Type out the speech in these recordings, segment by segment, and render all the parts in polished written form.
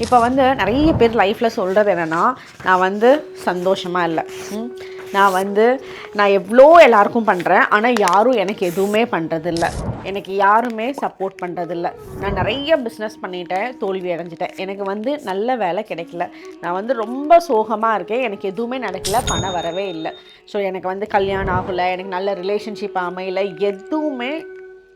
இப்போ வந்து நிறைய பேர் லைஃப்பில் சொல்கிறது என்னென்னா, நான் வந்து சந்தோஷமாக இல்லை, நான் எவ்வளோ எல்லாருக்கும் பண்ணுறேன், ஆனால் யாரும் எனக்கு எதுவுமே பண்ணுறதில்ல, எனக்கு யாருமே சப்போர்ட் பண்ணுறதில்ல, நான் நிறைய பிஸ்னஸ் பண்ணிட்டேன், தோல்வி அடைஞ்சிட்டேன், எனக்கு வந்து நல்ல வேலை கிடைக்கல, நான் வந்து ரொம்ப சோகமாக இருக்கேன், எனக்கு எதுவுமே நடக்கல, பணம் வரவே இல்லை, ஸோ எனக்கு வந்து கல்யாணம் ஆகலை, எனக்கு நல்ல ரிலேஷன்ஷிப் அமையலை, எதுவுமே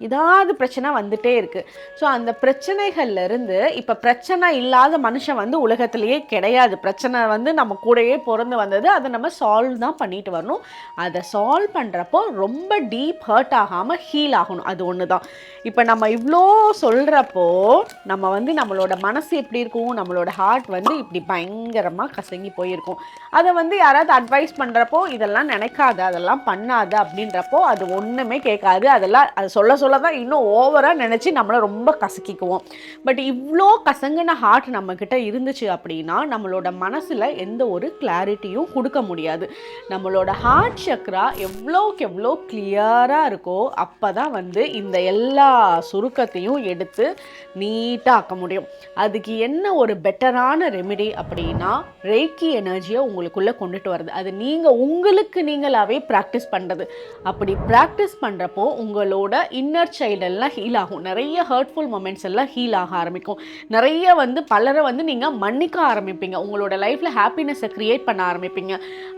ஏதாவது பிரச்சனை வந்துட்டே இருக்குது. ஸோ அந்த பிரச்சனைகள்லேருந்து இப்போ பிரச்சனை இல்லாத மனுஷன் வந்து உலகத்திலேயே கிடையாது. பிரச்சனை வந்து நம்ம கூடயே பிறந்து வந்தது, அதை நம்ம சால்வ் தான் பண்ணிட்டு வரணும். அதை சால்வ் பண்ணுறப்போ ரொம்ப டீப் ஹர்ட் ஆகாமல் ஹீல் ஆகணும். அது ஒன்று தான். இப்போ நம்ம இவ்வளோ சொல்கிறப்போ நம்ம வந்து நம்மளோட மனசு எப்படி இருக்கும், நம்மளோட ஹார்ட் வந்து இப்படி பயங்கரமாக கசங்கி போயிருக்கும். அதை வந்து யாராவது அட்வைஸ் பண்ணுறப்போ இதெல்லாம் நினைக்காத, அதெல்லாம் பண்ணாத அப்படின்றப்போ அது ஒன்றுமே கேட்காது. அதெல்லாம் அது சொல்ல தான் இன்னும் ஓவராக நினச்சி நம்மளை ரொம்ப கசக்கிக்குவோம். பட் இவ்வளோ கசங்கின ஹார்ட் நம்மக்கிட்ட இருந்துச்சு அப்படின்னா நம்மளோட மனசில் எந்த ஒரு கிளாரிட்டியும் கொடுக்க முடியாது. நம்மளோட ஹார்ட் சக்ரா எவ்வளோக்கு எவ்வளோ கிளியராக இருக்கோ அப்போ தான் வந்து இந்த எல்லா சுருக்கத்தையும் எடுத்து நீட்டாக ஆக்க முடியும். அதுக்கு என்ன ஒரு பெட்டரான ரெமிடி அப்படின்னா ரேக்கி எனர்ஜியை உங்களுக்குள்ளே கொண்டுட்டு வருது. அது நீங்கள் உங்களுக்கு நீங்களாகவே ப்ராக்டிஸ் பண்ணுறது. அப்படி ப்ராக்டிஸ் பண்ணுறப்போ உங்களோட இன்னர் சைல்டெல்லாம் ஹீல் ஆகும். நிறைய ஹர்ட்ஃபுல் மொமெண்ட்ஸ் எல்லாம் ஹீல் ஆக ஆரம்பிக்கும். நிறைய வந்து பலரை வந்து நீங்கள் மன்னிக்க ஆரம்பிப்பீங்க. உங்களோட லைஃப்பில் ஹாப்பினஸை க்ரியேட் பண்ண ஆரம்பிப்பீங்க.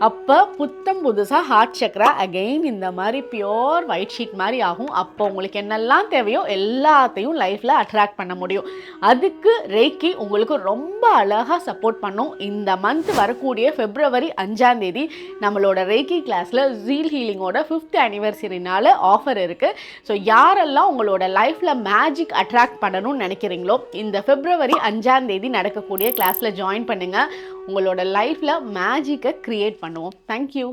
அப்போ புத்தம் புதுசாக ஹார்ட் சக்ரா அகெயின் இந்த மாதிரி பியோர் ஒயிட் ஷீட் மாதிரி ஆகும். அப்போ உங்களுக்கு என்னெல்லாம் தேவையோ எல்லாத்தையும் லைஃப்பில் அட்ராக்ட் பண்ண முடியும். அதுக்கு ரேக்கி உங்களுக்கு ரொம்ப அழகாக சப்போர்ட் பண்ணும். இந்த மந்த் வரக்கூடிய February 5ஆம் தேதி நம்மளோட ரேக்கி கிளாஸில் ஜீல் ஹீலிங்கோட 5th anniversary-னால ஆஃபர் இருக்குது. ஸோ யாரெல்லாம் உங்களோட லைஃப்பில் மேஜிக் அட்ராக்ட் பண்ணணும்னு நினைக்கிறீங்களோ இந்த February 5ஆம் தேதி நடக்கக்கூடிய கிளாஸில் ஜாயின் பண்ணுங்கள். உங்களோட லைஃப்பில் மேஜிக்கை க்ரியேட் பண்ணுவோம். தேங்க்யூ.